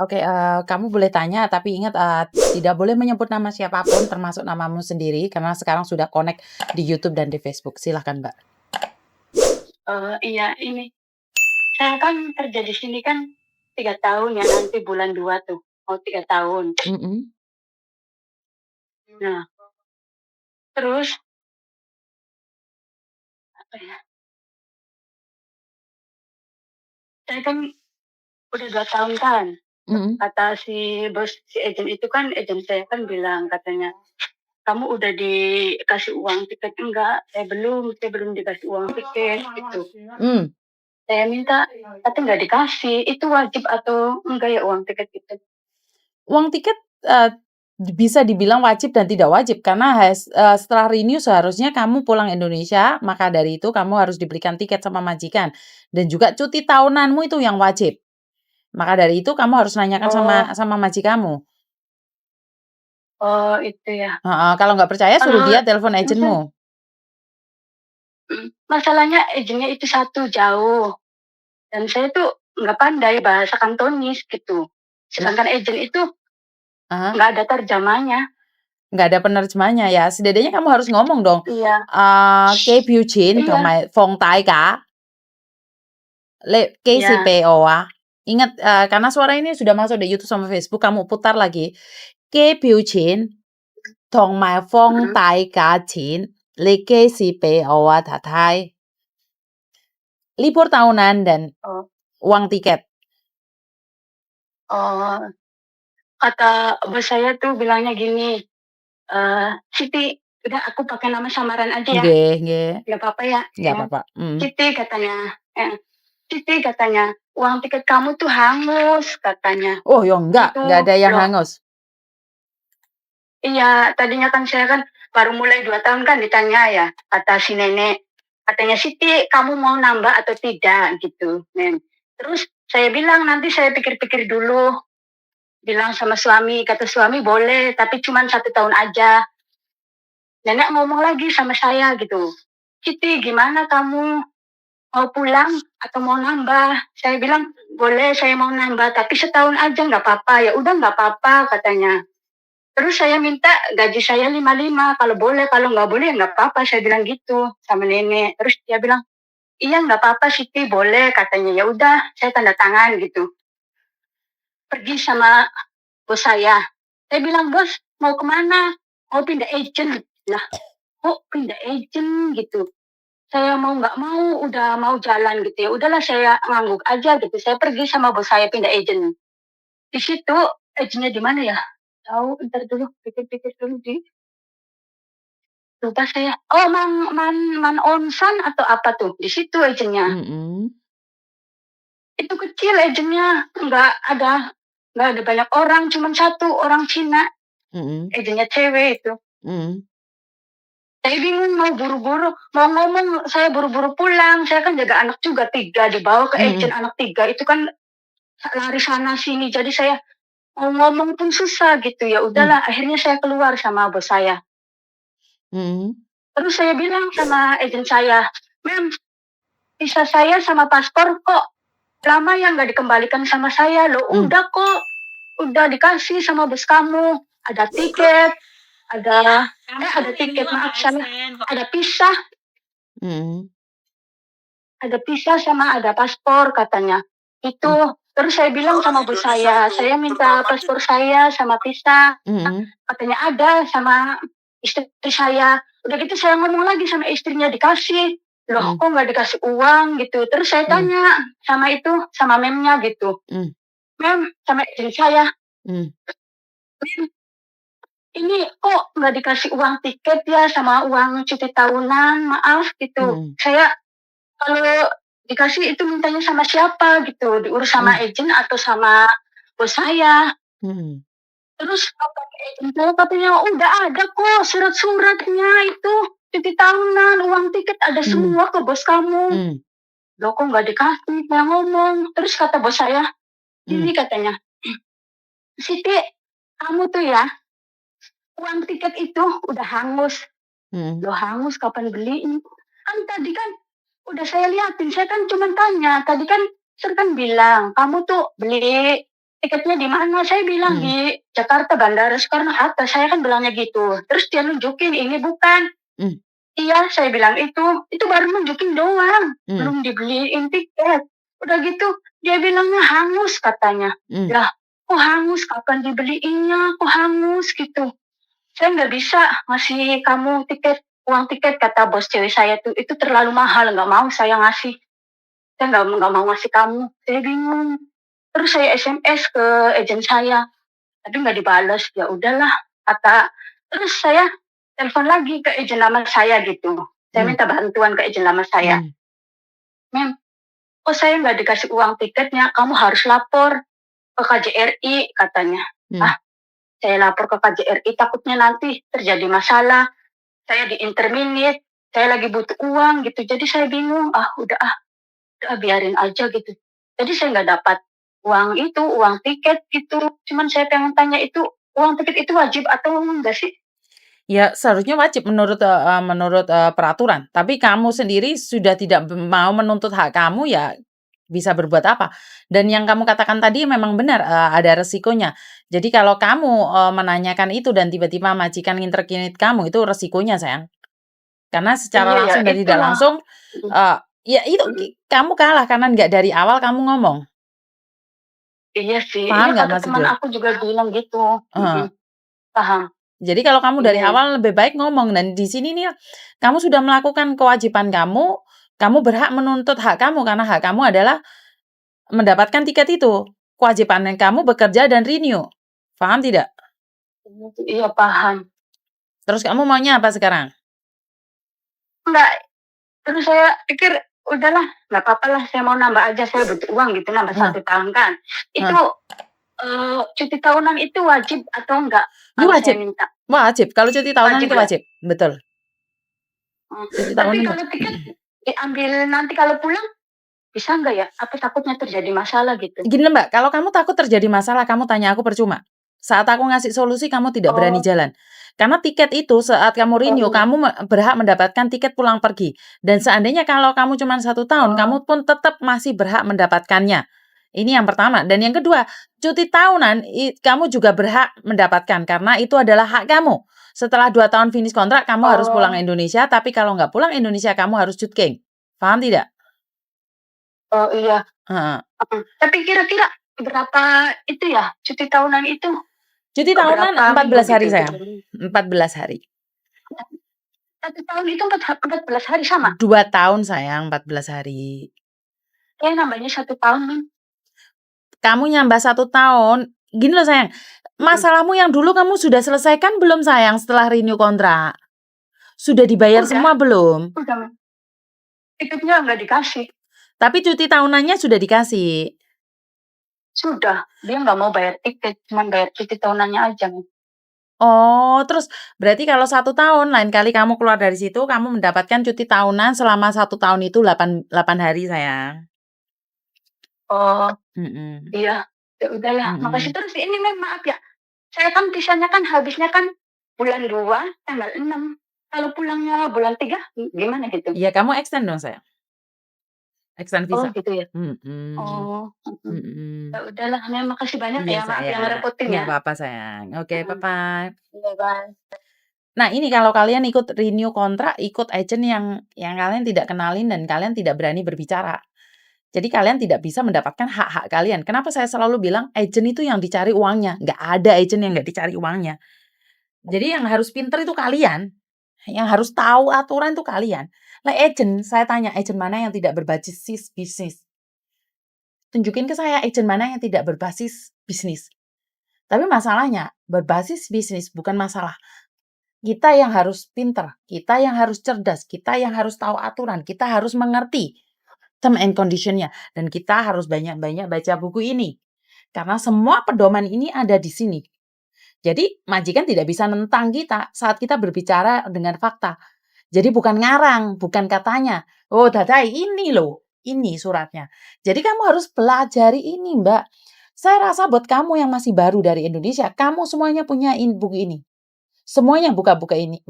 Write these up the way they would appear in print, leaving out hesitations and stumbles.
Oke, kamu boleh tanya, tapi ingat, tidak boleh menyebut nama siapapun termasuk namamu sendiri, karena sekarang sudah connect di YouTube dan di Facebook. Silahkan, Mbak. Iya ini, saya kan kerja di sini kan 3 tahun ya, nanti bulan 2 tuh, mau 3 tahun. Mhm. Nah, terus apa ya, saya kan udah 2 tahun kan, Mhm. kata si bos, si agen itu kan, agen saya kan bilang katanya, "Kamu udah dikasih uang tiket?" "Enggak, saya belum dikasih uang tiket," gitu. Mmm. Saya minta, tapi nggak dikasih, itu wajib atau enggak ya uang tiket itu? Uang tiket, bisa dibilang wajib dan tidak wajib karena setelah renew seharusnya kamu pulang Indonesia, maka dari itu kamu harus diberikan tiket sama majikan dan juga cuti tahunanmu itu yang wajib. Maka dari itu kamu harus nanyakan sama Oh sama majikanmu. oh itu ya. Heeh, kalau nggak percaya suruh Kalau dia telepon misal agenmu. masalahnya agennya itu satu, jauh. Dan saya tuh nggak pandai bahasa Kantonis gitu. Lah, Sedangkan agent itu ah nggak ada terjemahnya. nggak ada penerjemahnya ya, setidaknya kamu harus ngomong dong, Iya, "Cái biểu chính của iya, mày phong tay cả, cái iya, CPO á." Ingat, karena suara ini sudah masuk di YouTube sama Facebook, kamu putar lagi, "Cái biểu chính同埋放mhm,大價錢, lấy cái CPO á Thà Thai." Libur tahunan dan oh uang tiket. oh, kata bos saya tuh bilangnya gini, "Siti," udah aku pakai nama samaran aja ya, Nggih nggih, nggak apa-apa ya? nggak Ya. apa-apa, "Siti," katanya, "Siti," katanya, "uang tiket kamu tuh hangus," katanya, Oh, ya nggak gitu. ada yang Loh, hangus? iya, tadinya kan saya kan baru mulai 2 tahun kan ditanya ya, kata si nenek, katanya, "Siti, kamu mau nambah atau tidak?" Gitu, Terus saya bilang, "Nanti saya pikir-pikir dulu," bilang sama suami, kata suami, "Boleh, tapi cuma 1 tahun aja." Nenek ngomong lagi sama saya gitu, "Siti, gimana kamu, mau pulang atau mau nambah?" Saya bilang, "Boleh, saya mau nambah, tapi setahun aja nggak apa-apa." "Ya udah nggak apa-apa," katanya. Terus saya minta gaji saya 55, kalau boleh, kalau nggak boleh ya nggak apa-apa, saya bilang gitu sama nenek. Terus dia bilang, "Iya nggak apa-apa Siti, boleh," katanya. Ya udah, saya tanda tangan gitu. Pergi sama bos saya. Saya bilang, "Bos, mau kemana?" "Mau pindah agent." Lah, kok pindah agent gitu? Saya mau nggak mau, udah mau jalan gitu ya. Udahlah saya ngangguk aja gitu. Saya pergi sama bos saya pindah agent. Di situ agentnya di mana ya? Tahu, ntar dulu, pikir-pikir dulu lupa saya. Oh, Man Onsan atau apa tuh, di situ agennya. Mhm, Itu kecil agennya, nggak ada banyak orang, cuman satu orang Cina, mhm, agennya cewek itu. mhm, Saya bingung mau buru-buru, mau ngomong saya buru-buru pulang, saya kan jaga anak juga 3, dibawa ke agen mhm, anak 3 itu kan lari sana sini, jadi saya mau ngomong pun susah gitu. Ya mmm, udahlah, akhirnya saya keluar sama bos saya. mhm, Terus saya bilang sama agen saya, "Mem, visa saya sama paspor kok lama ya nggak dikembalikan sama saya." "Loh mmm, udah kok, udah dikasih sama bos kamu, ada tiket, ada ada tiket, maaf salah, ada pisah mhm, ada pisah sama ada paspor," katanya. mmm, Itu, terus saya bilang sama bos saya minta paspor saya sama pisah, mhm, katanya ada sama istri saya. Udah gitu saya ngomong lagi sama istrinya, dikasih. "Loh mmm, kok nggak dikasih uang?" Gitu. Terus saya mmm, tanya sama itu, sama memnya gitu. mmm, "Mem," sama istri saya, mmm, "Mem, ini kok nggak dikasih uang tiket ya sama uang cuti tahunan, maaf," gitu. mhm, "Saya kalau dikasih itu mintanya sama siapa?" Gitu, "diurus sama mmm, agen atau sama bos saya?" mhm, Terus kata agen saya katanya, "Udah ada kok surat-suratnya itu, cuti tahunan, uang tiket ada mhm, semua ke bos kamu." mmm, "Loh kok nggak dikasih?" Saya ngomong. Terus kata bos saya, mmm, "Ini," katanya, "Siti, kamu tuh ya, uang tiket itu udah hangus." mhm, "Loh hangus kapan beliin?" "Kan tadi kan udah saya liatin, saya kan cuma tanya, tadi kan Sir kan bilang, kamu tuh beli tiketnya di mana? Saya bilang Hmm. di Jakarta Bandara Soekarno-Hatta. Saya kan bilangnya gitu. Terus dia nunjukin ini bukan. Hmm. Iya, saya bilang itu baru nunjukin doang, Hmm. belum dibeliin tiket. Udah gitu dia bilangnya hangus katanya. Hmm. Lah, kok hangus? Kapan dibeliinnya? Kok hangus gitu? Saya nggak bisa ngasih kamu uang tiket kata bos cewek saya tuh. Itu terlalu mahal, nggak mau saya ngasih. Saya nggak mau ngasih kamu. Saya bingung. Terus saya SMS ke agen saya, tapi nggak dibales. Ya udahlah, kata. Terus saya telepon lagi ke agen lama saya gitu. Saya Hmm. minta bantuan ke agen lama saya. Hmm. Mem, kok saya nggak dikasih uang tiketnya? Kamu harus lapor ke KJRI katanya. Hmm. Ah, saya lapor ke KJRI takutnya nanti terjadi masalah. Saya di interminate, saya lagi butuh uang gitu. Jadi saya bingung. Udah biarin aja gitu. Jadi saya nggak dapat uang tiket gitu. Cuman saya pengen tanya itu uang tiket itu wajib atau enggak sih? Ya, seharusnya wajib menurut peraturan. Tapi kamu sendiri sudah tidak mau menuntut hak kamu, ya bisa berbuat apa? Dan yang kamu katakan tadi memang benar, ada resikonya. Jadi kalau kamu, menanyakan itu dan tiba-tiba majikan nginterkinit kamu, itu resikonya, sayang. Karena secara Iya ya, langsung dan tidak itulah. langsung, Mhm, ya itu mhm. kamu kalah karena nggak dari awal kamu ngomong. Iya sih, Paham iya nggak kata teman maksudku? aku juga bilang gitu. Mhm, Heeh. paham. Jadi kalau kamu Iya dari ya. awal lebih baik ngomong, dan di sini nih kamu sudah melakukan kewajiban kamu, kamu berhak menuntut hak kamu karena hak kamu adalah mendapatkan tiket itu. Kewajiban kamu bekerja dan renew. Paham tidak? Iya paham. Terus kamu maunya apa sekarang? Enggak, terus saya pikir udahlah, nggak apa-apa lah, saya mau nambah aja, saya butuh uang gitu, nambah Heeh, 1 tahun kan. heeh. Itu cuti tahunan itu wajib atau enggak Ini kalau saya wajib. minta? Wajib. Kalau cuti tahunan Wajib itu ya? wajib. Betul. Cuti Tapi tahunan kalau tiket diambil nanti kalau pulang bisa nggak ya? Apa takutnya terjadi masalah gitu? Gini Mbak, kalau kamu takut terjadi masalah, kamu tanya aku percuma. Saat aku ngasih solusi, kamu tidak berani Oh, jalan. Karena tiket itu saat kamu oh renew, iya. kamu berhak mendapatkan tiket pulang pergi. Dan seandainya kalau kamu cuma 1 tahun, Oh, kamu pun tetap masih berhak mendapatkannya. Ini yang pertama. Dan yang kedua, cuti tahunan, kamu juga berhak mendapatkan. Karena itu adalah hak kamu. Setelah 2 tahun finish kontrak, kamu harus pulang oh, Indonesia. Tapi kalau nggak pulang Indonesia, kamu harus cutking. Paham tidak? oh iya. Heeh. Tapi kira-kira berapa itu ya cuti tahunan itu? Cuti tahunan Berapa empat minggu belas hari gitu? sayang, 14 hari. 1 tahun itu 14 hari sama? 2 tahun sayang, 14 hari. Nambahnya 1 tahun kan? Kamu nyambah 1 tahun, gini loh sayang, Mhm. masalahmu yang dulu kamu sudah selesaikan belum sayang setelah renew kontrak? Sudah dibayar Udah, semua belum? udah. Tiketnya nggak dikasih. Tapi cuti tahunannya sudah dikasih. Sudah, dia nggak mau bayar tiket, cuma bayar cuti tahunannya aja. Oh, terus berarti kalau 1 tahun, lain kali kamu keluar dari situ, kamu mendapatkan cuti tahunan selama 1 tahun itu 8 hari sayang. Oh, Mhm, iya. Ya udahlah, makasih. mhm. Terus ini maaf ya, saya kan visanya kan habisnya kan bulan 2 tanggal 6. Kalau pulangnya bulan 3 gimana gitu? Ya kamu extend dong sayang, extend Oh visa. gitu ya? Mhm, Oh, mhm. mhm. Ya udahlah, makasih banyak Iya ya, maaf yang sayang, ngerepotin nggak ya. apa-apa sayang. Oke, Mhm. bye-bye. Iya, bye. Nah ini kalau kalian ikut renew kontrak, ikut agent yang kalian tidak kenalin dan kalian tidak berani berbicara. Jadi kalian tidak bisa mendapatkan hak-hak kalian. Kenapa saya selalu bilang agent itu yang dicari uangnya? Nggak ada agent yang nggak dicari uangnya. Jadi yang harus pinter itu kalian. Yang harus tahu aturan itu kalian. Lah agent, saya tanya agent mana yang tidak berbasis bisnis? Tunjukin ke saya agent mana yang tidak berbasis bisnis. Tapi masalahnya, berbasis bisnis bukan masalah. Kita yang harus pinter, kita yang harus cerdas, kita yang harus tahu aturan, kita harus mengerti term and condition-nya. Dan kita harus banyak-banyak baca buku ini. Karena semua pedoman ini ada di sini. Jadi majikan tidak bisa nentang kita saat kita berbicara dengan fakta. Jadi bukan ngarang, bukan katanya. Oh dadai ini loh, ini suratnya. Jadi kamu harus pelajari ini Mbak. Saya rasa buat kamu yang masih baru dari Indonesia, kamu semuanya punya buku ini. semuanya buka-buka ini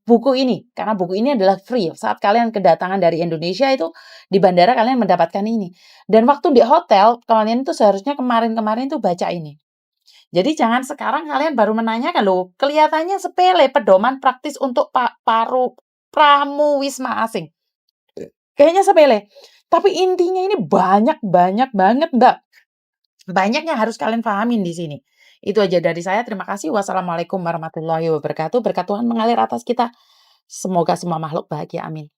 buku ini, karena buku ini adalah free. Saat kalian kedatangan dari Indonesia itu, di bandara kalian mendapatkan ini. Dan waktu di hotel, kalian tuh seharusnya kemarin-kemarin tuh baca ini. Jadi jangan sekarang kalian baru menanyakan, loh kelihatannya sepele, pedoman praktis untuk pramu wisma asing. Kayaknya sepele, tapi intinya ini banyak banget, Mbak. Banyak yang harus kalian pahamin di sini. Itu aja dari saya, terima kasih. Wassalamualaikum warahmatullahi wabarakatuh. Berkat Tuhan mengalir atas kita. Semoga semua makhluk bahagia, amin.